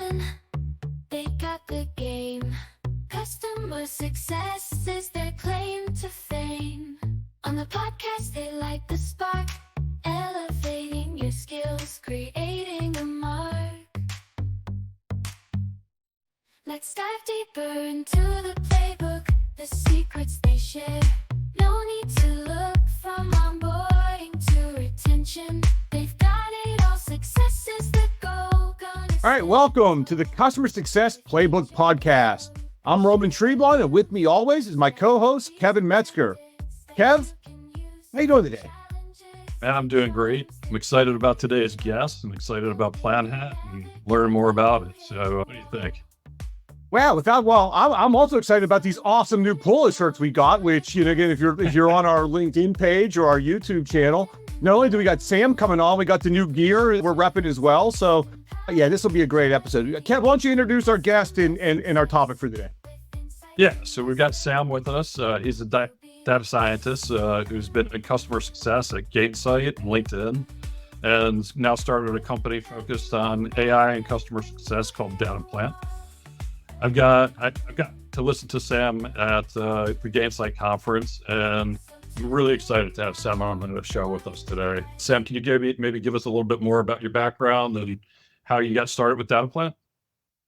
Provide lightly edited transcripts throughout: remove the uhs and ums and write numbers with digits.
vision, they got the game. Customer success is their claim to fame. On the podcast, they light the spark, elevating your skills, creating a mark. Let's dive deeper into the playbook, the secrets they share. No need to look from onboarding to retention. They've got it all, success is the goal. All right, welcome to the Customer Success Playbook Podcast. I'm Roman Treblon, and with me always is my co-host, Kevin Metzger. Kev, how you doing today? Man, I'm doing great. I'm excited about today's guest. I'm excited about PlanHat and learn more about it. So what do you think? Well, I'm also excited about these awesome new polo shirts we got, which, again, if you're on our LinkedIn page or our YouTube channel, not only do we got Sam coming on, we got the new gear we're repping as well. So yeah, this will be a great episode. Kev, why don't you introduce our guest and our topic for today? Yeah, so we've got Sam with us. He's a data scientist who's been in customer success at Gainsight and LinkedIn, and now started a company focused on AI and customer success called DataPlant. I've got to listen to Sam at the Gainsight conference, and I'm really excited to have Sam on the show with us today. Sam, can you maybe give us a little bit more about your background and how you got started with DataPlant?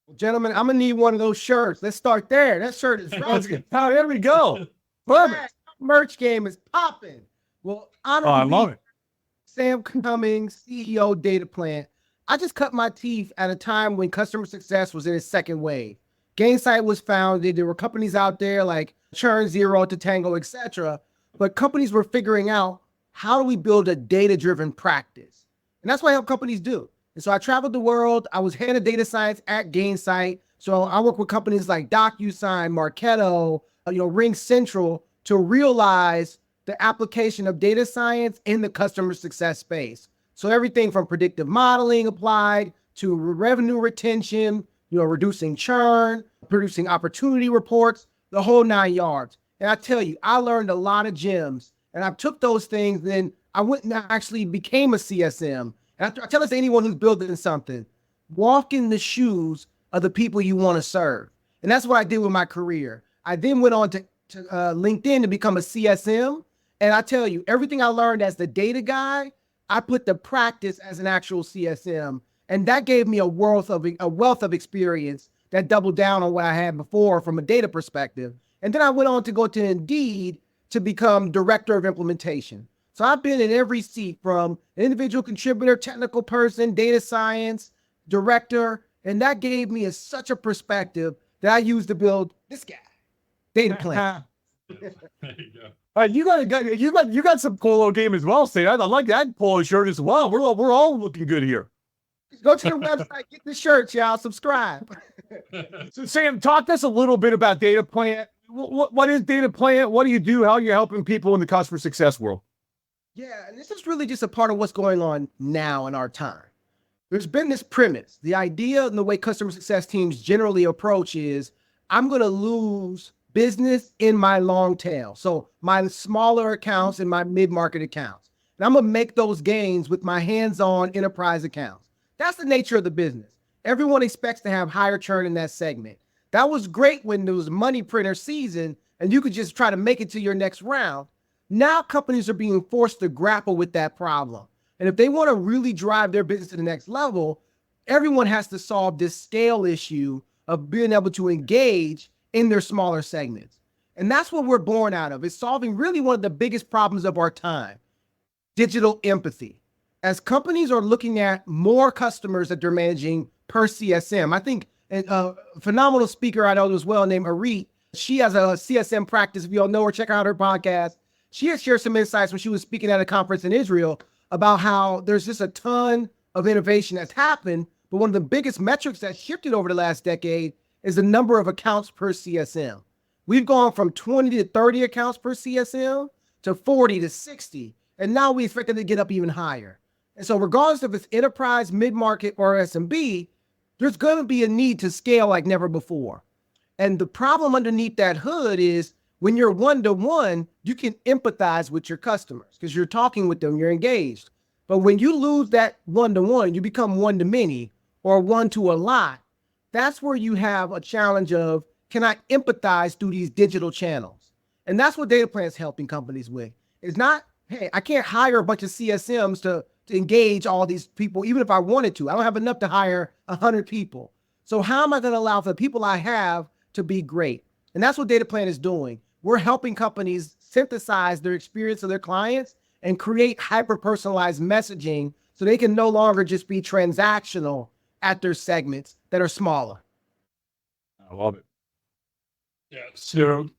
Well, gentlemen, I'm gonna need one of those shirts. Let's start there. That shirt is rocking. Oh, there we go. Perfect. Merch game is popping. Well, I love it. Sam Cummings, CEO DataPlant. I just cut my teeth at a time when customer success was in its second wave. Gainsight was founded. There were companies out there like Churn Zero to Tango, etc. But companies were figuring out, how do we build a data-driven practice? And that's what I help companies do. And so I traveled the world. I was head of data science at Gainsight. So I work with companies like DocuSign, Marketo, Ring Central to realize the application of data science in the customer success space. So everything from predictive modeling applied to revenue retention, reducing churn, producing opportunity reports, the whole 9 yards. And I tell you, I learned a lot of gems, and I took those things, then I went and actually became a CSM. And I tell this to anyone who's building something, walk in the shoes of the people you want to serve. And that's what I did with my career. I then went on to LinkedIn to become a CSM. And I tell you, everything I learned as the data guy, I put the practice as an actual CSM. And that gave me a wealth of experience that doubled down on what I had before from a data perspective. And then I went on to go to Indeed to become director of implementation. So I've been in every seat, from individual contributor, technical person, data science, director. And that gave me such a perspective that I used to build this guy, DataPlant. There you go. You got some polo game as well, State. I like that polo shirt as well. We're all looking good here. Go to the website, get the shirts, y'all. Subscribe. So, Sam, talk to us a little bit about DataPlant. What is DataPlant? What do you do? How are you helping people in the customer success world? Yeah, and this is really just a part of what's going on now in our time. There's been this premise. The idea and the way customer success teams generally approach is, I'm going to lose business in my long tail. So my smaller accounts and my mid-market accounts. And I'm going to make those gains with my hands-on enterprise accounts. That's the nature of the business. Everyone expects to have higher churn in that segment. That was great when there was money printer season and you could just try to make it to your next round. Now companies are being forced to grapple with that problem. And if they want to really drive their business to the next level, everyone has to solve this scale issue of being able to engage in their smaller segments. And that's what we're born out of. It's solving really one of the biggest problems of our time, digital empathy. As companies are looking at more customers that they're managing per CSM, I think a phenomenal speaker I know as well named Arit, she has a CSM practice. If you all know her, check out her podcast. She had shared some insights when she was speaking at a conference in Israel about how there's just a ton of innovation that's happened. But one of the biggest metrics that shifted over the last decade is the number of accounts per CSM. We've gone from 20 to 30 accounts per CSM to 40 to 60. And now we expect it to get up even higher. And so regardless if it's enterprise, mid-market, or SMB, there's going to be a need to scale like never before. And the problem underneath that hood is when you're one-to-one, you can empathize with your customers because you're talking with them, you're engaged. But when you lose that one-to-one, you become one-to-many or one-to-a-lot. That's where you have a challenge of, can I empathize through these digital channels? And that's what DataPlant is helping companies with. It's not, hey, I can't hire a bunch of CSMs to engage all these people, even if I wanted to. I don't have enough to hire 100 people. So how am I going to allow for the people I have to be great? And that's what DataPlant is doing. We're helping companies synthesize their experience of their clients and create hyper-personalized messaging so they can no longer just be transactional at their segments that are smaller. I love it. Yeah. So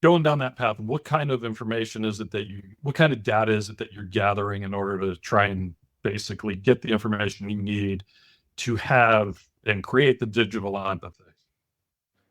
going down that path, what kind of information is it that what kind of data is it that you're gathering in order to try and basically get the information you need to have and create the digital empathy?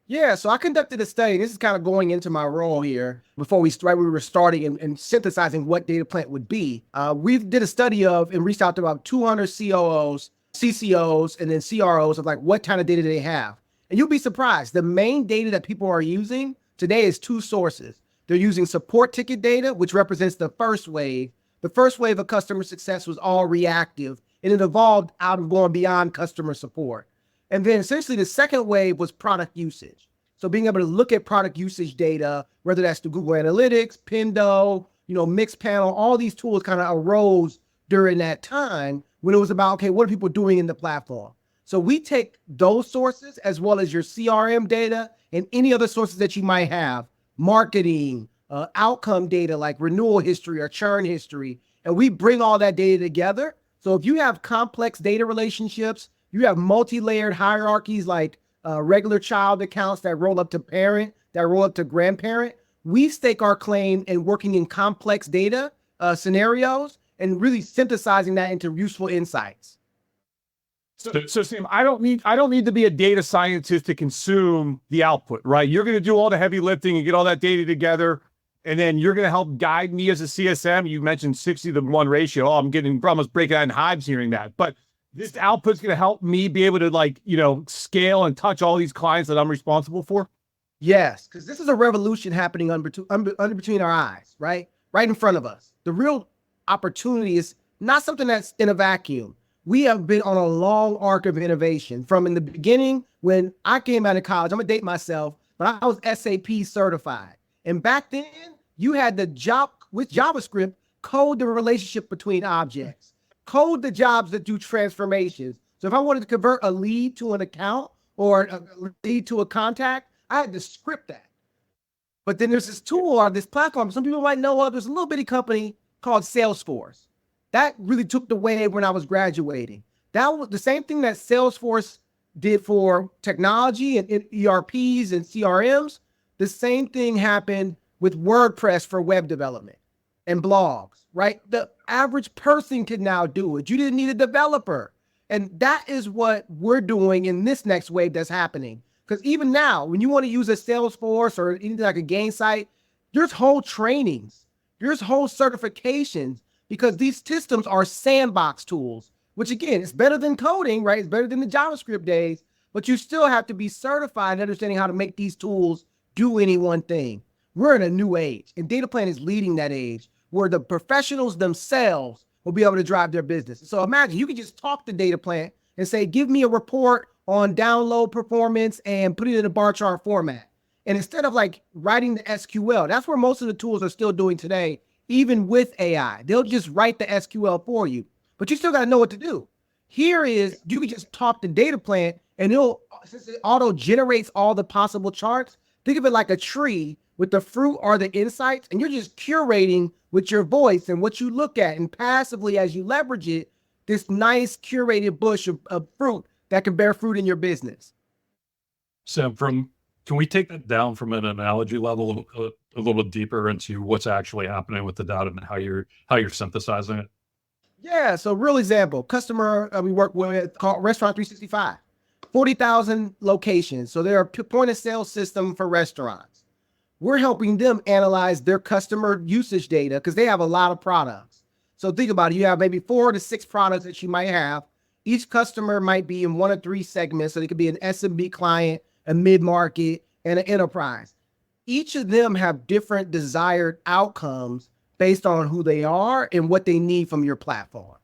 Yeah, so I conducted a study. This is kind of going into my role here before we were starting and synthesizing what DataPlant would be. We did a study of and reached out to about 200 COOs, CCOs, and then CROs of like what kind of data they have. And you'll be surprised. The main data that people are using today is two sources. They're using support ticket data, which represents the first wave. The first wave of customer success was all reactive, and it evolved out of going beyond customer support. And then essentially the second wave was product usage. So being able to look at product usage data, whether that's through Google Analytics, Pendo, Mixpanel, all these tools kind of arose during that time when it was about, okay, what are people doing in the platform? So we take those sources as well as your CRM data and any other sources that you might have, marketing, outcome data like renewal history or churn history, and we bring all that data together. So if you have complex data relationships, you have multi-layered hierarchies like regular child accounts that roll up to parent, that roll up to grandparent. We stake our claim in working in complex data scenarios and really synthesizing that into useful insights. So Sam, I don't need to be a data scientist to consume the output, right? You're going to do all the heavy lifting and get all that data together, and then you're going to help guide me as a CSM. You mentioned 60-to-1 ratio. Oh, I'm almost breaking out in hives hearing that, but this output's going to help me be able to scale and touch all these clients that I'm responsible for. Yes, because this is a revolution happening under between our eyes, right? Right in front of us. The real opportunity is not something that's in a vacuum. We have been on a long arc of innovation from in the beginning when I came out of college. I'm gonna date myself, but I was SAP certified. And back then you had with JavaScript, code the relationship between objects, code the jobs that do transformations. So if I wanted to convert a lead to an account or a lead to a contact, I had to script that. But then there's this tool or this platform, some people might know of, there's a little bitty company called Salesforce. That really took the wave when I was graduating. That was the same thing that Salesforce did for technology and ERPs and CRMs. The same thing happened with WordPress for web development and blogs, right? The average person can now do it. You didn't need a developer. And that is what we're doing in this next wave that's happening. Because even now, when you want to use a Salesforce or anything like a game site, there's whole trainings, there's whole certifications, because these systems are sandbox tools, which again, it's better than coding, right? It's better than the JavaScript days, but you still have to be certified in understanding how to make these tools do any one thing. We're in a new age, and DataPlant is leading that age where the professionals themselves will be able to drive their business. So imagine you can just talk to DataPlant and say, give me a report on download performance and put it in a bar chart format. And instead of like writing the SQL, that's where most of the tools are still doing today. Even with AI, they'll just write the SQL for you, but you still got to know what to do. Here is, you can just talk to DataPlant and since it auto generates all the possible charts, think of it like a tree with the fruit or the insights, and you're just curating with your voice and what you look at, and passively as you leverage it, this nice curated bush of fruit that can bear fruit in your business. So can we take that down from an analogy level a little deeper into what's actually happening with the data and how you're synthesizing it? Yeah, so real example, customer we work with called Restaurant 365, 40,000 locations. So they're a point of sale system for restaurants. We're helping them analyze their customer usage data because they have a lot of products. So think about it, you have maybe 4 to 6 products that you might have. Each customer might be in 1 or 3 segments. So they could be an SMB client, a mid-market, and an enterprise. Each of them have different desired outcomes based on who they are and what they need from your platform.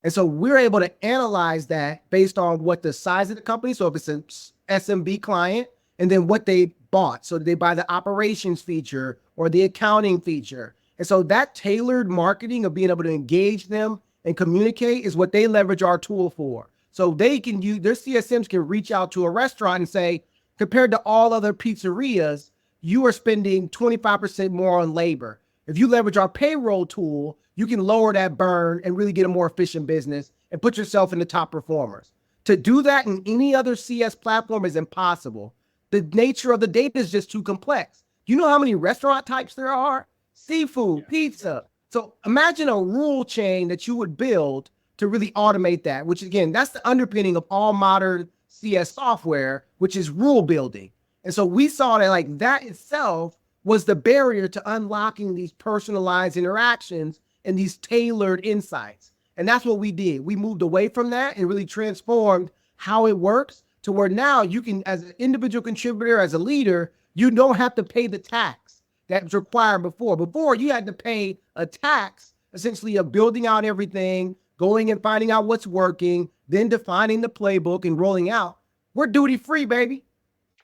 And so we're able to analyze that based on what the size of the company. So if it's an SMB client and then what they bought. So they buy the operations feature or the accounting feature. And so that tailored marketing of being able to engage them and communicate is what they leverage our tool for. So they can use, their CSMs can reach out to a restaurant and say, compared to all other pizzerias, you are spending 25% more on labor. If you leverage our payroll tool, you can lower that burn and really get a more efficient business and put yourself in the top performers. To do that in any other CS platform is impossible. The nature of the data is just too complex. You know how many restaurant types there are? Seafood, pizza. So imagine a rule chain that you would build to really automate that, which again, that's the underpinning of all modern CS software, which is rule building. And so we saw that like that itself was the barrier to unlocking these personalized interactions and these tailored insights. And that's what we did. We moved away from that and really transformed how it works to where now you can, as an individual contributor, as a leader, you don't have to pay the tax that was required before. Before, you had to pay a tax, essentially, of building out everything, going and finding out what's working, then defining the playbook and rolling out. We're duty free, baby.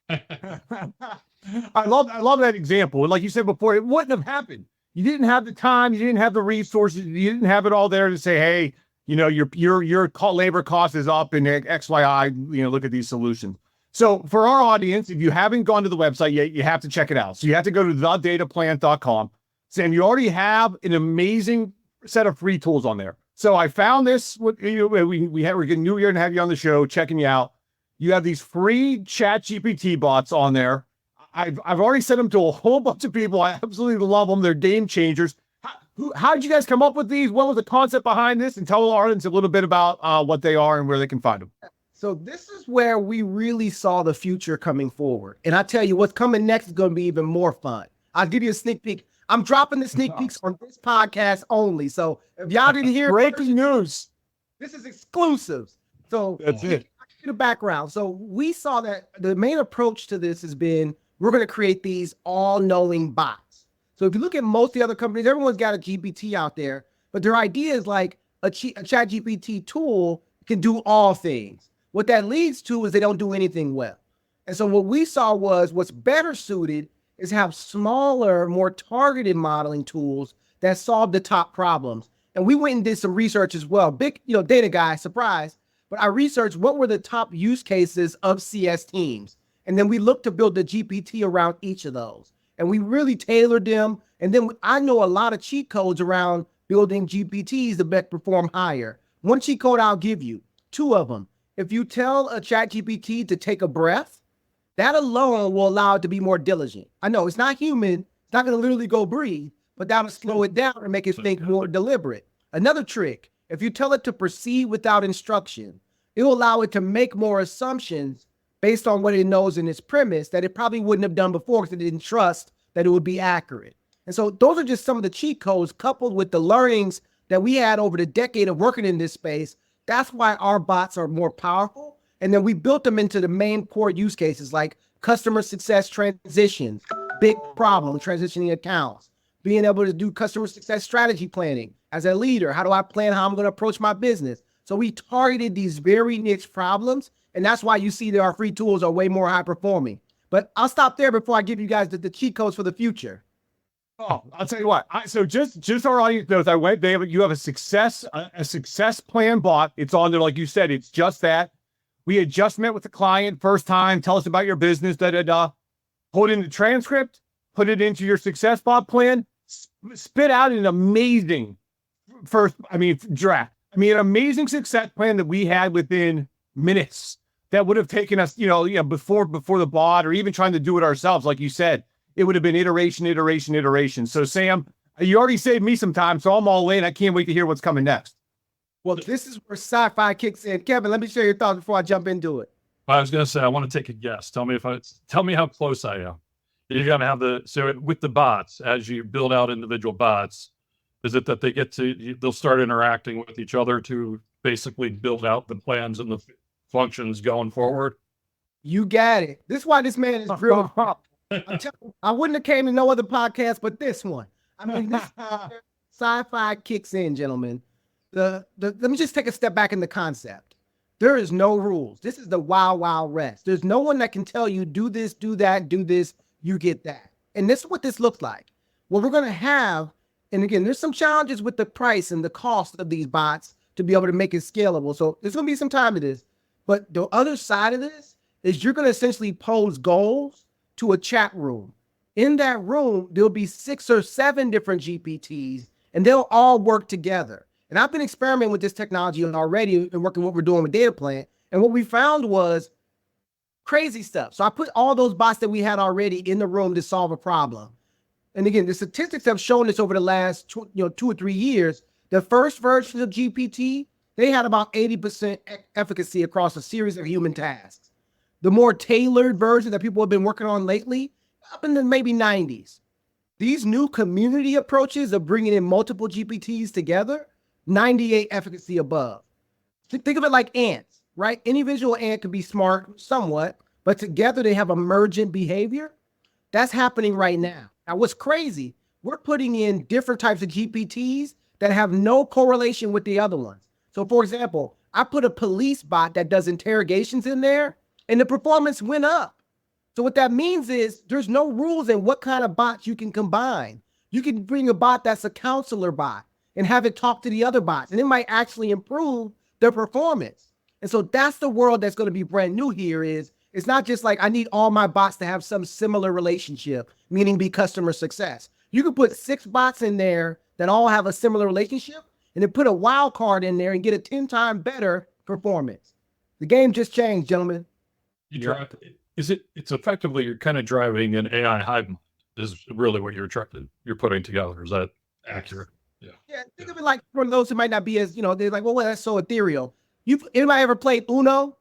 I love that example. Like you said before, it wouldn't have happened. You didn't have the time, you didn't have the resources, you didn't have it all there to say, hey, you know, your labor cost is up and XYI, you know, look at these solutions. So for our audience, if you haven't gone to the website yet, you have to check it out. So you have to go to thedataplant.com. Sam, you already have an amazing set of free tools on there. So I found this, we're getting new year and have you on the show, checking you out. You have these free chat GPT bots on there. I've already sent them to a whole bunch of people. I absolutely love them. They're game changers. How did you guys come up with these? What was the concept behind this? And tell our audience a little bit about what they are and where they can find them. So this is where we really saw the future coming forward. And I tell you, what's coming next is going to be even more fun. I'll give you a sneak peek. I'm dropping the sneak peeks on this podcast only. So if y'all didn't hear breaking news, this is exclusives. So that's it. The background. So we saw that the main approach to this has been, we're going to create these all-knowing bots. So if you look at most of the other companies, everyone's got a GPT out there, but their idea is like a chat GPT tool can do all things. What that leads to is they don't do anything well. And so what we saw was what's better suited is have smaller, more targeted modeling tools that solve the top problems. And we went and did some research as well. Big, data guy, surprise. But I researched what were the top use cases of CS teams. And then we looked to build the GPT around each of those. And we really tailored them. And then I know a lot of cheat codes around building GPTs to perform higher. One cheat code I'll give you, 2 of them. If you tell a chat GPT to take a breath, that alone will allow it to be more diligent. I know it's not human. It's not going to literally go breathe, but that'll slow it down and make it think more deliberate. Another trick, if you tell it to proceed without instruction, it will allow it to make more assumptions based on what it knows in its premise that it probably wouldn't have done before because it didn't trust that it would be accurate. And so those are just some of the cheat codes coupled with the learnings that we had over the decade of working in this space. That's why our bots are more powerful. And then we built them into the main core use cases like customer success transitions, big problem, transitioning accounts, being able to do customer success strategy planning. As a leader, how do I plan how I'm going to approach my business? So we targeted these very niche problems. And that's why you see that our free tools are way more high performing. But I'll stop there before I give you guys the cheat codes for the future. Oh, I'll tell you what. So just our audience knows you have a success plan bot. It's on there, like you said. It's just that. We had just met with the client first time. Tell us about your business. Put in the transcript. Put it into your success bot plan. Spit out an amazing draft. An amazing success plan that we had within minutes. That would have taken us, before the bot or even trying to do it ourselves, like you said. It would have been iteration. So, Sam, you already saved me some time, so I'm all in. I can't wait to hear what's coming next. Well, this is where sci-fi kicks in. Kevin, let me share your thoughts before I jump into it. I was going to say, I want to take a guess. Tell me how close I am. You're going to have with the bots, as you build out individual bots, is it that they'll start interacting with each other to basically build out the plans and the functions going forward? You got it. This is why this man is real. I wouldn't have came to no other podcast but this one. This sci-fi kicks in, gentlemen. Let me just take a step back in the concept. There is no rules. This is the wild, wild west. There's no one that can tell you, do this, do that, do this, you get that. And this is what this looks like. What we're going to have, and again, there's some challenges with the price and the cost of these bots to be able to make it scalable. So there's going to be some time to this. But the other side of this is you're going to essentially pose goals to a chat room. In that room, there'll be 6 or 7 different GPTs, and they'll all work together. And I've been experimenting with this technology already and working what we're doing with DataPlant. And what we found was crazy stuff. So I put all those bots that we had already in the room to solve a problem. And again, the statistics have shown this over the last 2 or 3 years. The first version of GPT, they had about 80% efficacy across a series of human tasks. The more tailored version that people have been working on lately, up in the maybe 90s. These new community approaches of bringing in multiple GPTs together, 98 efficacy above. Think of it like ants, right? Any visual ant can be smart somewhat, but together they have emergent behavior. That's happening right now. Now, what's crazy, we're putting in different types of GPTs that have no correlation with the other ones. So for example, I put a police bot that does interrogations in there and the performance went up. So what that means is there's no rules in what kind of bots you can combine. You can bring a bot that's a counselor bot and have it talk to the other bots, and it might actually improve their performance. And so that's the world that's going to be brand new here. It's not just like I need all my bots to have some similar relationship, meaning be customer success. You can put 6 bots in there that all have a similar relationship and then put a wild card in there and get a 10 times better performance. The game just changed, gentlemen. It's effectively you're kind of driving an AI hive mind is really what you're putting together. Is that accurate? Yeah, think of it like for those who might not be as, they're like, well, that's so ethereal. Anybody ever played Uno?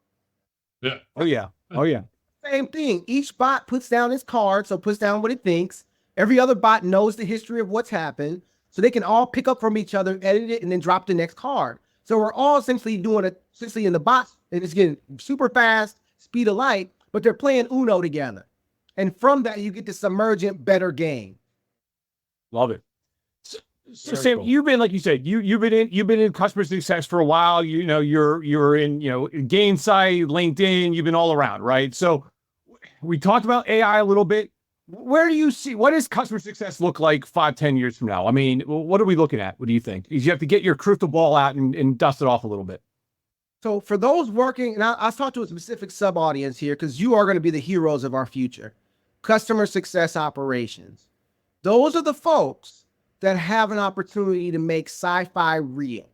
Yeah. Oh, yeah. Oh, yeah. Same thing. Each bot puts down its card, so puts down what it thinks. Every other bot knows the history of what's happened, so they can all pick up from each other, edit it, and then drop the next card. So we're all essentially doing it in the bots, and it's getting super fast, speed of light, but they're playing Uno together. And from that, you get this emergent, better game. Love it. So Very Sam, cool. you've been, like you said, you've been in customer success for a while. You're in, Gainsight, LinkedIn, you've been all around, right? So we talked about AI a little bit. Where do you see, what does customer success look like 5-10 years from now? I mean, what are we looking at? What do you think? You have to get your crystal ball out and dust it off a little bit. So for those working, and I'll talk to a specific sub-audience here because you are going to be the heroes of our future. Customer success operations. Those are the folks that have an opportunity to make sci-fi real.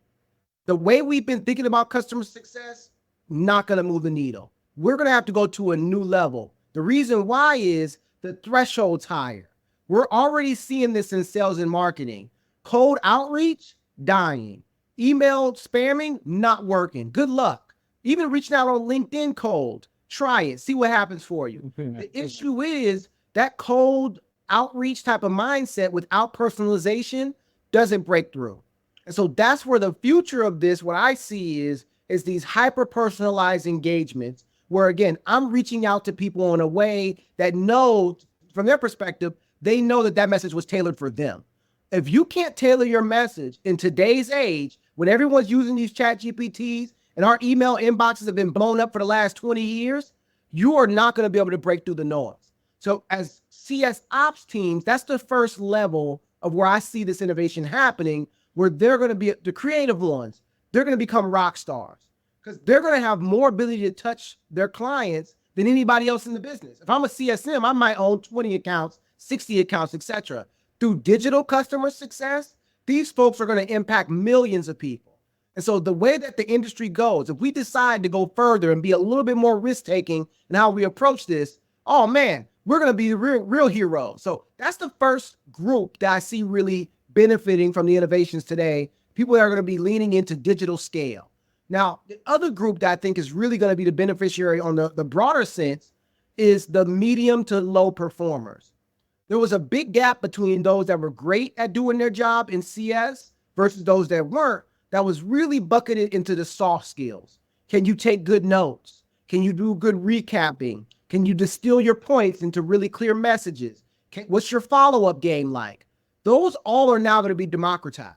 The way we've been thinking about customer success, not going to move the needle. We're going to have to go to a new level. The reason why is the threshold's higher. We're already seeing this in sales and marketing. Cold outreach, dying. Email spamming, not working. Good luck. Even reaching out on LinkedIn cold. Try it. See what happens for you. The issue is that cold outreach type of mindset without personalization doesn't break through. And so that's where the future of this, what I see is these hyper-personalized engagements where, again, I'm reaching out to people in a way that knows, from their perspective, they know that message was tailored for them. If you can't tailor your message in today's age, when everyone's using these chat GPTs and our email inboxes have been blown up for the last 20 years, you are not going to be able to break through the noise. So as CS ops teams, that's the first level of where I see this innovation happening, where they're going to be the creative ones. They're going to become rock stars because they're going to have more ability to touch their clients than anybody else in the business. If I'm a CSM, I might own 20 accounts, 60 accounts, etc. Through digital customer success, these folks are going to impact millions of people. And so the way that the industry goes, if we decide to go further and be a little bit more risk-taking in how we approach this, oh man, we're going to be the real heroes. So that's the first group that I see really benefiting from the innovations today. People that are going to be leaning into digital scale. Now, the other group that I think is really going to be the beneficiary on the broader sense is the medium to low performers. There was a big gap between those that were great at doing their job in CS versus those that weren't, that was really bucketed into the soft skills. Can you take good notes? Can you do good recapping? Can you distill your points into really clear messages? What's your follow-up game like? Those all are now going to be democratized.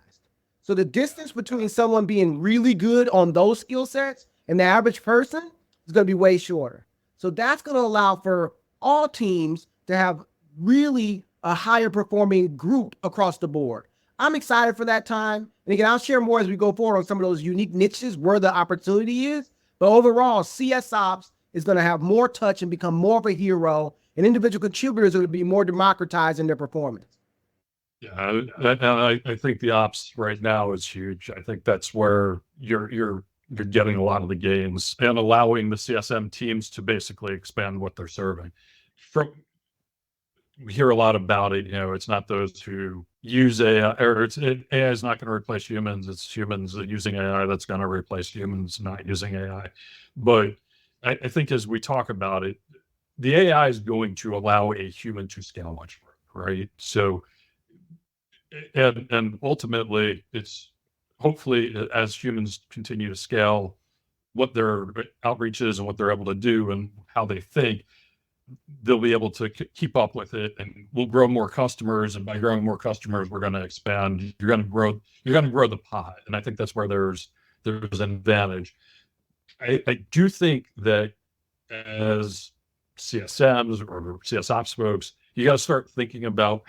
So the distance between someone being really good on those skill sets And the average person is going to be way shorter. So that's going to allow for all teams to have really a higher performing group across the board. I'm excited for that time. And again, I'll share more as we go forward on some of those unique niches where the opportunity is. But overall, CS Ops is going to have more touch and become more of a hero, and individual contributors are going to be more democratized in their performance. Yeah, and I think the ops right now is huge. I think that's where you're getting a lot of the gains and allowing the CSM teams to basically expand what they're serving. We hear a lot about it. It's not those who use AI, or AI is not going to replace humans. It's humans using AI that's going to replace humans not using AI. But I think as we talk about it, the AI is going to allow a human to scale much more, right? So, and ultimately, it's hopefully as humans continue to scale what their outreach is and what they're able to do and how they think, they'll be able to keep up with it, and we'll grow more customers. And by growing more customers, we're going to expand. You're going to grow the pie. And I think that's where there's an advantage. I do think that as CSMs or CS ops folks, you got to start thinking about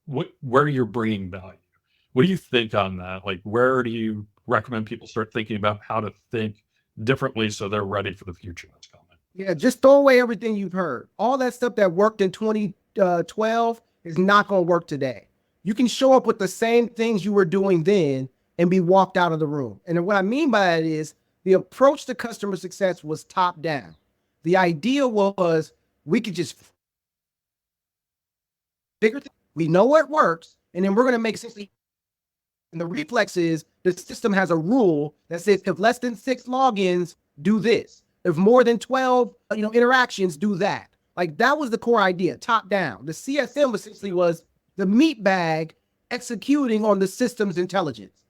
where you're bringing value. What do you think on that? Like, where do you recommend people start thinking about how to think differently so they're ready for the future that's coming? Yeah, just throw away everything you've heard. All that stuff that worked in 2012 is not going to work today. You can show up with the same things you were doing then and be walked out of the room. And what I mean by that is the approach to customer success was top down. The idea was we could just figure things. We know what works, and then we're going to make sense. And the reflex is the system has a rule that says if less than 6 logins, do this. If more than 12, interactions, do that. Like, that was the core idea, top down. The CSM essentially was the meat bag executing on the system's intelligence.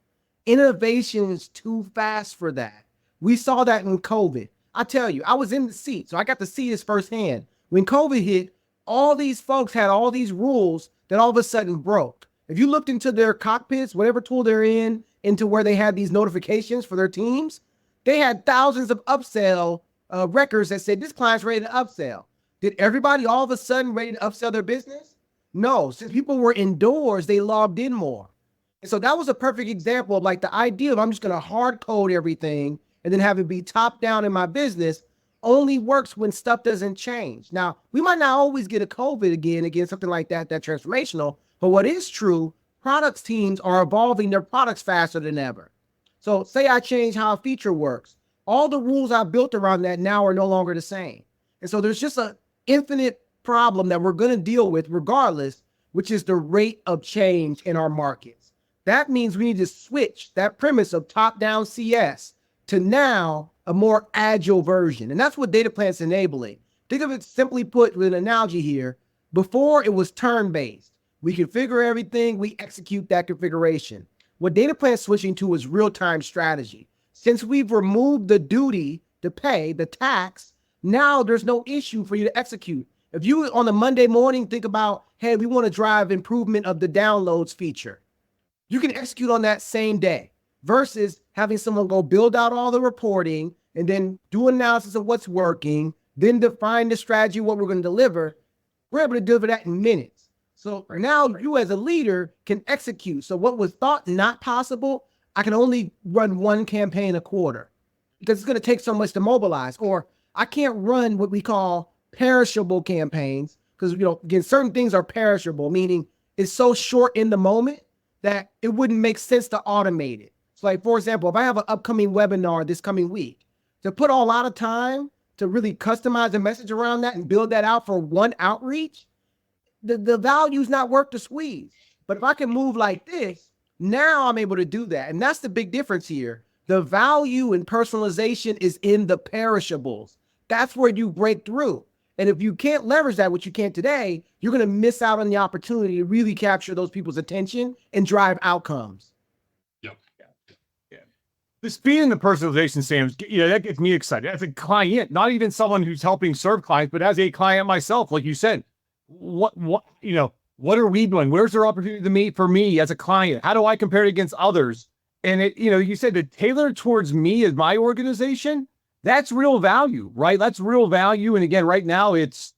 Innovation is too fast for that. We saw that in COVID. I tell you, I was in the seat, so I got to see this firsthand. When COVID hit, all these folks had all these rules that all of a sudden broke. If you looked into their cockpits, whatever tool they're in, into where they had these notifications for their teams, they had thousands of upsell records that said this client's ready to upsell. Did everybody all of a sudden ready to upsell their business? No. Since people were indoors, they logged in more. And so that was a perfect example of like the idea of I'm just going to hard code everything and then have it be top down in my business only works when stuff doesn't change. Now, we might not always get a COVID again, something like that transformational. But what is true, products teams are evolving their products faster than ever. So say I change how a feature works. All the rules I built around that now are no longer the same. And so there's just an infinite problem that we're going to deal with regardless, which is the rate of change in our markets. That means we need to switch that premise of top-down CS to now a more agile version. And that's what DataPlant's enabling. Think of it simply put with an analogy here. Before, it was turn-based. We configure everything, we execute that configuration. What DataPlant's switching to is real-time strategy. Since we've removed the duty to pay, the tax, now there's no issue for you to execute. If you on a Monday morning think about, hey, we want to drive improvement of the downloads feature, you can execute on that same day versus having someone go build out all the reporting and then do analysis of what's working, then define the strategy, what we're going to deliver. We're able to deliver that in minutes. So now you as a leader can execute. So what was thought not possible, I can only run one campaign a quarter because it's going to take so much to mobilize. Or I can't run what we call perishable campaigns because, again, certain things are perishable, meaning it's so short in the moment that it wouldn't make sense to automate it. So like, for example, if I have an upcoming webinar this coming week, to put a lot of time to really customize the message around that and build that out for one outreach, the value is not worth the squeeze. But if I can move like this, now I'm able to do that. And that's the big difference here. The value in personalization is in the perishables. That's where you break through. And if you can't leverage that, which you can't today, you're going to miss out on the opportunity to really capture those people's attention and drive outcomes. Yep. Yeah. The speed and the personalization, Sam, that gets me excited. As a client, not even someone who's helping serve clients, but as a client myself, like you said, what are we doing? Where's there opportunity for me as a client? How do I compare it against others? And you said to tailor it towards me as my organization, that's real value, right? That's real value. And again, right now it's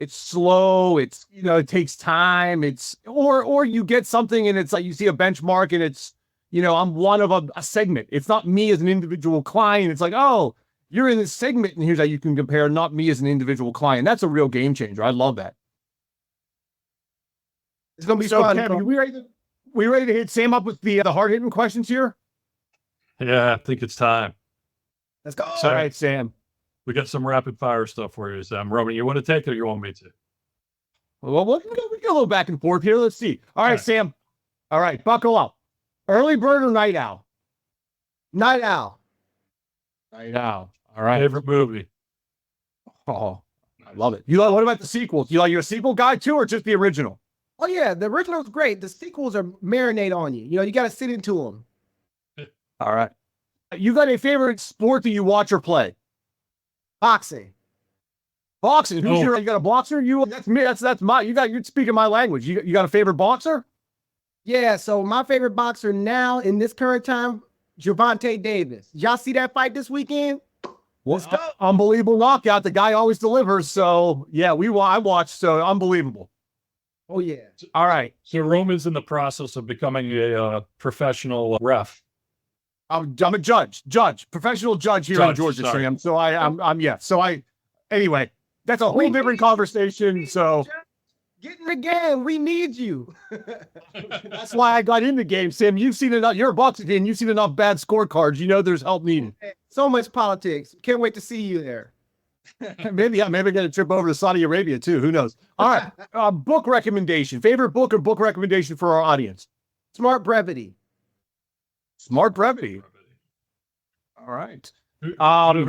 slow. It's, it takes time. Or you get something and it's like, you see a benchmark and it's, I'm one of a segment. It's not me as an individual client. It's like, oh, you're in this segment and here's how you can compare, not me as an individual client. That's a real game changer. I love that. It's going to be So fun. Kevin, we ready to hit Sam up with the hard hitting questions here? Yeah, I think it's time. Let's go. All right, Sam. We got some rapid fire stuff for you, Sam. Roman, you want to take it or you want me to? Well, we can go a little back and forth here. Let's see. All right, Sam. All right, buckle up. Early bird or night owl? Night owl. Night owl. All right. Favorite movie? Oh, I love it. What about the sequels? You're a sequel guy too, or just the original? Oh, yeah. The original's great. The sequels are marinate on you. You got to sit into them. All right. You got a favorite sport that you watch or play? Boxing. Boxing. You got a boxer? That's me. That's my. You're speaking my language. You got a favorite boxer? Yeah. So my favorite boxer now in this current time, Gervonta Davis. Y'all see that fight this weekend? Unbelievable knockout. The guy always delivers. So yeah, I watched. So unbelievable. Oh yeah. All right. So Roman's in the process of becoming a professional ref. I'm a judge, professional judge here in Georgia, sorry. Sam. So anyway, that's a whole different conversation. So Get in the game. We need you. that's why I got in the game, Sam. You've seen enough. You're a boxing fan. You've seen enough bad scorecards. There's help needed. So much politics. Can't wait to see you there. maybe I get a trip over to Saudi Arabia too. Who knows? All right. Book recommendation. Favorite book or book recommendation for our audience? Smart Brevity. Smart Brevity. All right.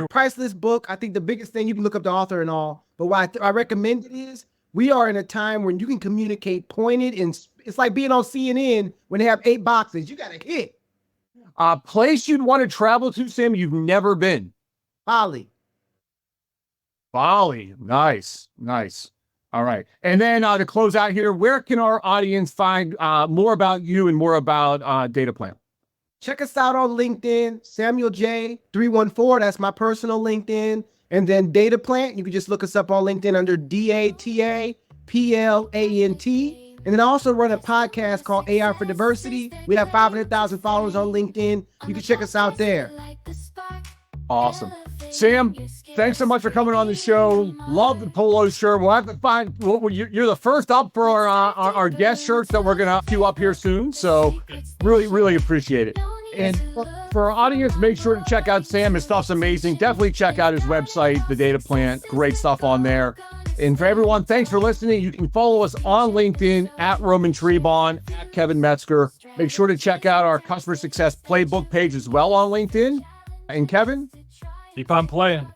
Priceless book. I think the biggest thing, you can look up the author and all, but what I recommend it is, we are in a time when you can communicate pointed, and it's like being on CNN when they have 8 boxes. You got to hit. Place you'd want to travel to, Sam, you've never been. Bali. Nice. All right. And then to close out here, where can our audience find more about you and more about DataPlant? Check us out on LinkedIn, Samuel J314. That's my personal LinkedIn. And then DataPlant, you can just look us up on LinkedIn under DataPlant. And then I also run a podcast called AI for Diversity. We have 500,000 followers on LinkedIn. You can check us out there. Awesome. Sam, thanks so much for coming on the show. Love the polo shirt. We'll have to find, you're the first up for our guest shirts that we're going to queue up here soon. So really, really appreciate it. And for our audience, make sure to check out Sam. His stuff's amazing. Definitely check out his website, The DataPlant. Great stuff on there. And for everyone, thanks for listening. You can follow us on LinkedIn at Roman Trebon, at Kevin Metzger. Make sure to check out our Customer Success Playbook page as well on LinkedIn. And Kevin? Keep on playing.